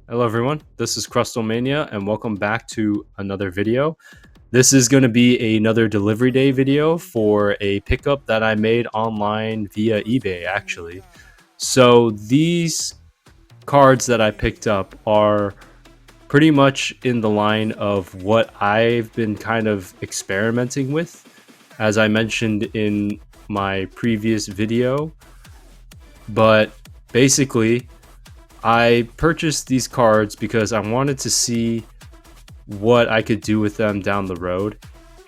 Hello everyone, this is Crustalmania and welcome back to another video. This is going to be another delivery day video for a pickup that I made online via eBay actually. So these cards that I picked up are pretty much in the line of what I've been kind of experimenting with. As I mentioned in my previous video, but basically I purchased these cards because I wanted to see what I could do with them down the road.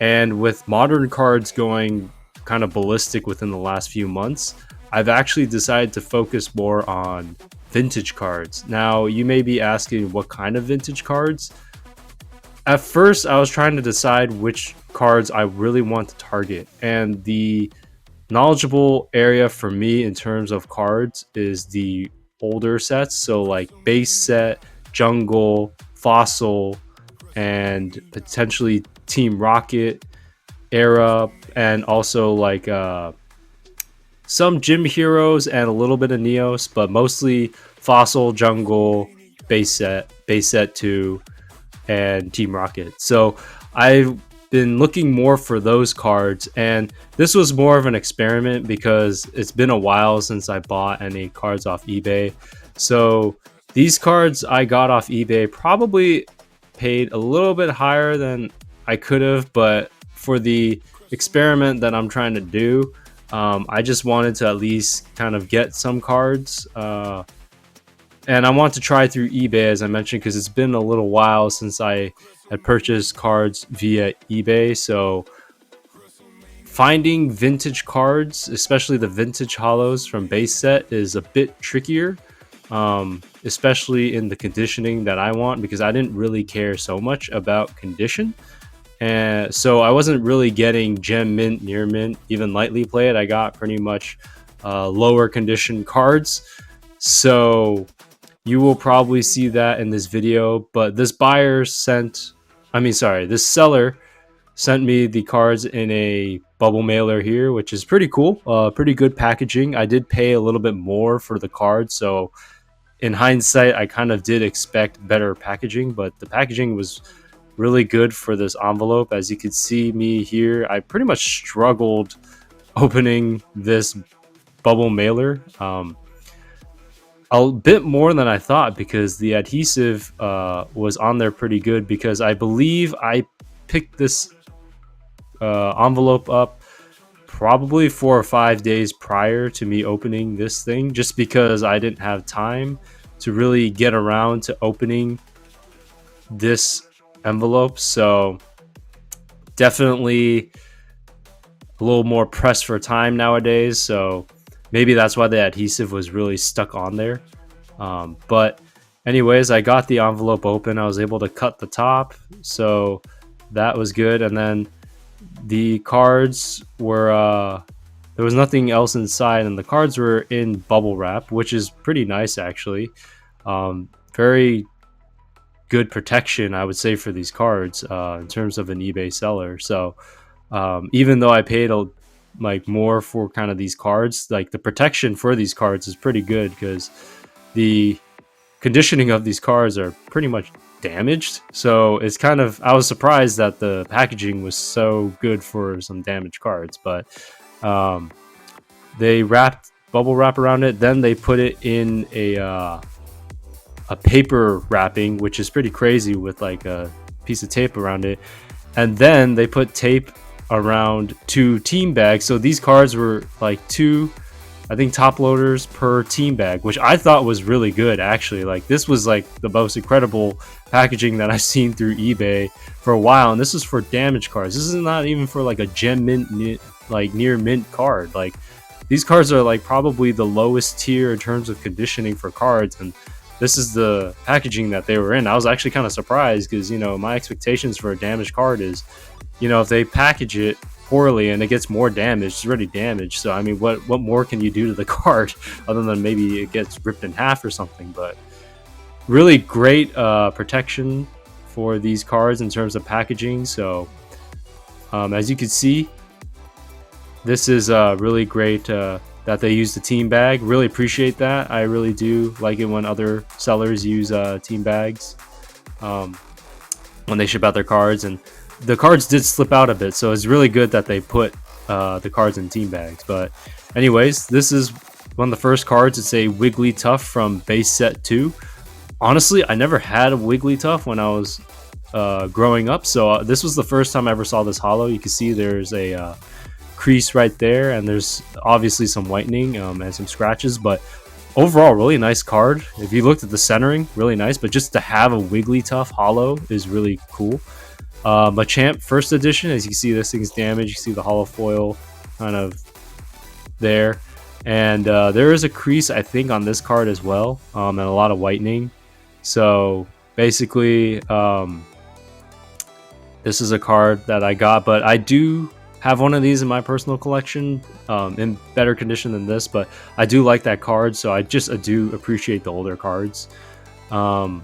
And with modern cards going kind of ballistic within the last few months, I've actually decided to focus more on vintage cards. Now, you may be asking what kind of vintage cards. At first, I was trying to decide which cards I really want to target, and the knowledgeable area for me in terms of cards is the older sets, so like base set, jungle, fossil, and potentially Team Rocket era, and also like some gym heroes and a little bit of Neos, but mostly fossil, jungle, base set 2, and Team Rocket. So I've been looking more for those cards, and this was more of an experiment because it's been a while since I bought any cards off eBay. So these cards I got off eBay probably paid a little bit higher than I could have, but for the experiment that I'm trying to do, I just wanted to at least kind of get some cards. And I want to try through eBay, as I mentioned, because it's been a little while since I had purchased cards via eBay. So finding vintage cards, especially the vintage hollows from base set, is a bit trickier, especially in the conditioning that I want, because I didn't really care so much about condition. And so I wasn't really getting gem mint, near mint, even lightly played. I got pretty much lower condition cards. So you will probably see that in this video, but this this seller sent me the cards in a bubble mailer here, which is pretty cool. Pretty good packaging. I did pay a little bit more for the card, so in hindsight, I kind of did expect better packaging, but the packaging was really good for this envelope. As you could see me here, I pretty much struggled opening this bubble mailer. A bit more than I thought, because the adhesive was on there pretty good, because I believe I picked this envelope up probably 4 or 5 days prior to me opening this thing, just because I didn't have time to really get around to opening this envelope. So definitely a little more pressed for time nowadays, so maybe that's why the adhesive was really stuck on there. But anyways, I got the envelope open. I was able to cut the top, so that was good. And then the cards were there was nothing else inside, and the cards were in bubble wrap, which is pretty nice actually. Very good protection, I would say, for these cards in terms of an eBay seller. So even though I paid like more for kind of these cards, like the protection for these cards is pretty good, because the conditioning of these cards are pretty much damaged. So it's kind of, I was surprised that the packaging was so good for some damaged cards, but they wrapped bubble wrap around it, then they put it in a paper wrapping, which is pretty crazy, with like a piece of tape around it, and then they put tape around 2 team bags. So these cards were like 2, I think, top loaders per team bag, which I thought was really good actually. Like, this was like the most incredible packaging that I've seen through eBay for a while, and this is for damaged cards. This is not even for like a gem mint, like near mint card. Like, these cards are like probably the lowest tier in terms of conditioning for cards, and this is the packaging that they were in. I was actually kind of surprised, because, you know, my expectations for a damaged card is, you know, if they package it poorly and it gets more damaged, it's already damaged. So I mean, what more can you do to the card other than maybe it gets ripped in half or something? But really great protection for these cards in terms of packaging. So as you can see, this is really great that they use the team bag. Really appreciate that. I really do like it when other sellers use team bags um, when they ship out their cards. And the cards did slip out a bit, so it's really good that they put the cards in team bags. But anyways, this is one of the first cards. It's a Wigglytuff from base set 2. Honestly, I never had a Wigglytuff when I was growing up, so this was the first time I ever saw this holo. You can see there's a crease right there, and there's obviously some whitening and some scratches, but overall really nice card. If you looked at the centering, really nice, but just to have a Wigglytuff holo is really cool. Machamp first edition, as you can see, this thing's damaged. You see the holo foil kind of there, and there is a crease I think on this card as well, and a lot of whitening. So basically this is a card that I got, but I do have one of these in my personal collection in better condition than this, but I do like that card, so I do appreciate the older cards. And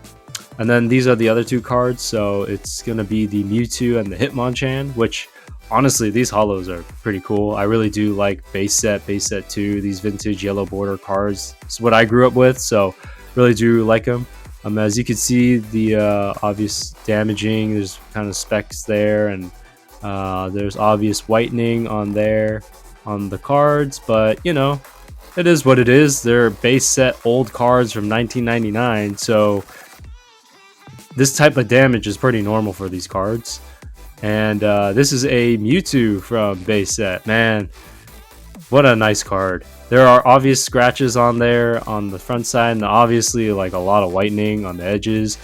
then these are the other two cards, so it's going to be the Mewtwo and the Hitmonchan, which honestly, these holos are pretty cool. I really do like base set 2, these vintage yellow border cards. It's what I grew up with, so really do like them. As you can see, the obvious damaging, there's kind of specks there, and there's obvious whitening on there on the cards, but you know, it is what it is. They're base set old cards from 1999, so this type of damage is pretty normal for these cards. And this is a Mewtwo from base set. Man, what a nice card. There are obvious scratches on there on the front side, and obviously like a lot of whitening on the edges,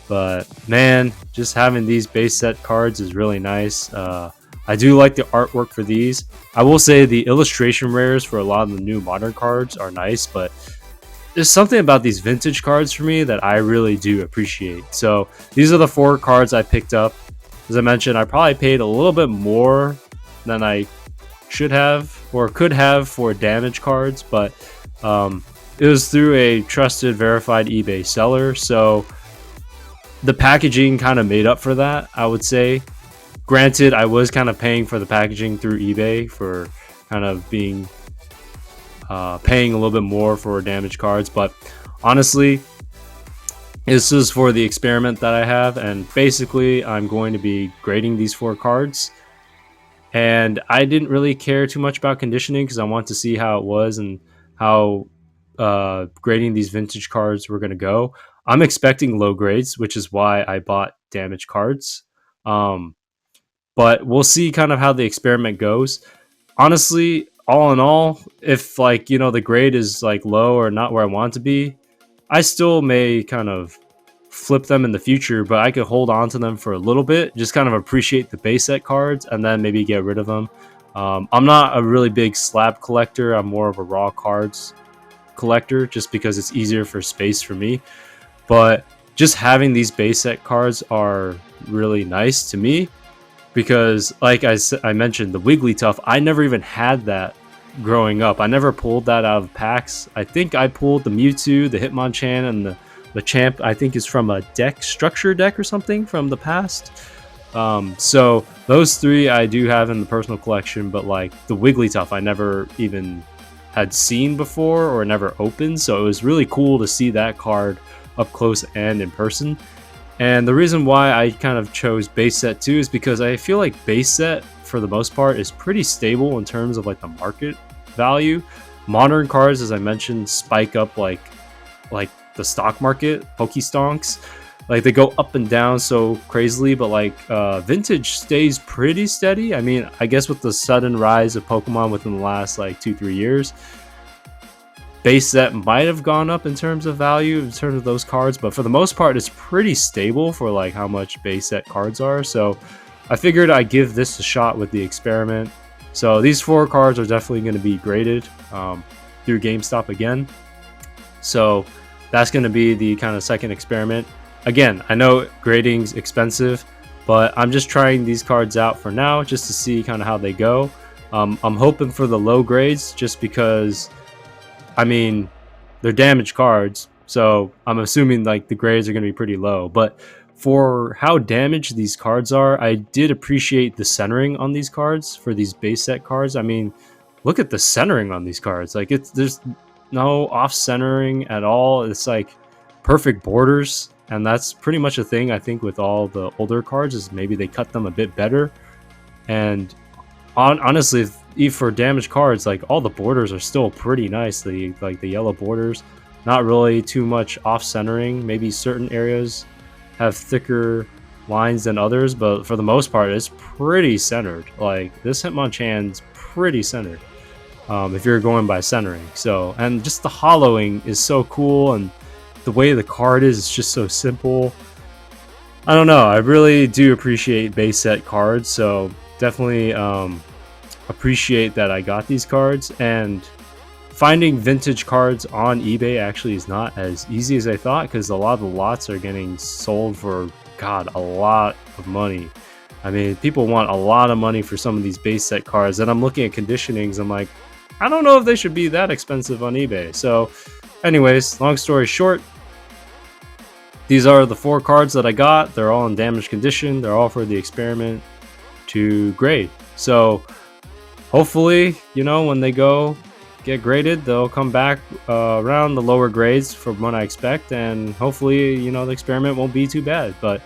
but man, just having these base set cards is really nice. I do like the artwork for these. I will say the illustration rares for a lot of the new modern cards are nice, but there's something about these vintage cards for me that I really do appreciate. So these are the 4 cards I picked up. As I mentioned, I probably paid a little bit more than I should have or could have for damage cards, but it was through a trusted, verified eBay seller, so the packaging kind of made up for that, I would say. Granted, I was kind of paying for the packaging through eBay for kind of being paying a little bit more for damaged cards, but honestly, this is for the experiment that I have, and basically I'm going to be grading these 4 cards. And I didn't really care too much about conditioning because I want to see how it was and how grading these vintage cards were going to go. I'm expecting low grades, which is why I bought damaged cards. But we'll see kind of how the experiment goes. Honestly, all in all, if like, you know, the grade is like low or not where I want it to be, I still may kind of flip them in the future, but I could hold on to them for a little bit, just kind of appreciate the base set cards and then maybe get rid of them. I'm not a really big slab collector. I'm more of a raw cards collector just because it's easier for space for me. But just having these base set cards are really nice to me because like I mentioned, the Wigglytuff, I never even had that growing up. I never pulled that out of packs. I think I pulled the Mewtwo, the Hitmonchan, and the Champ, I think, is from a structure deck or something from the past. So those 3 I do have in the personal collection, but like the Wigglytuff I never even had seen before or never opened, so it was really cool to see that card up close and in person. And the reason why I kind of chose base set 2 is because I feel like base set for the most part is pretty stable in terms of like the market value. Modern cards, as I mentioned, spike up like the stock market, Pokestonks. Like they go up and down so crazily, but like vintage stays pretty steady. I mean, I guess with the sudden rise of Pokemon within the last like 2-3 years, base set might have gone up in terms of value in terms of those cards, but for the most part it's pretty stable for like how much base set cards are. So I figured I'd give this a shot with the experiment. So these 4 cards are definitely going to be graded through GameStop again. So that's going to be the kind of second experiment. Again, I know grading's expensive, but I'm just trying these cards out for now just to see kind of how they go. I'm hoping for the low grades just because, I mean, they're damaged cards, so I'm assuming like the grades are going to be pretty low. But for how damaged these cards are, I did appreciate the centering on these cards for these base set cards. I mean, look at the centering on these cards. Like, there's no off centering at all. It's like perfect borders, and that's pretty much a thing I think with all the older cards, is maybe they cut them a bit better. And honestly, for damaged cards, like, all the borders are still pretty nice. Like the yellow borders, not really too much off centering. Maybe certain areas have thicker lines than others, but for the most part, it's pretty centered. Like, this Hitmonchan's pretty centered, if you're going by centering. So, and just the hollowing is so cool, and the way the card is just so simple. I don't know. I really do appreciate base set cards, so definitely appreciate that I got these cards. And finding vintage cards on eBay actually is not as easy as I thought, because a lot of the lots are getting sold for, God, a lot of money. I mean, people want a lot of money for some of these base set cards, and I'm looking at conditionings. I'm like, I don't know if they should be that expensive on eBay. So anyways, long story short, these are the 4 cards that I got. They're all in damaged condition. They're all for the experiment to grade. So hopefully, you know, when they go get graded, they'll come back around the lower grades from what I expect, and hopefully, you know, the experiment won't be too bad. But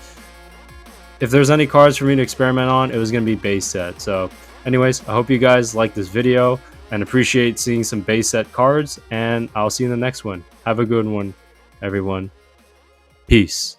if there's any cards for me to experiment on, it was going to be base set. So anyways, I hope you guys like this video and appreciate seeing some base set cards, and I'll see you in the next one. Have a good one, everyone. Peace.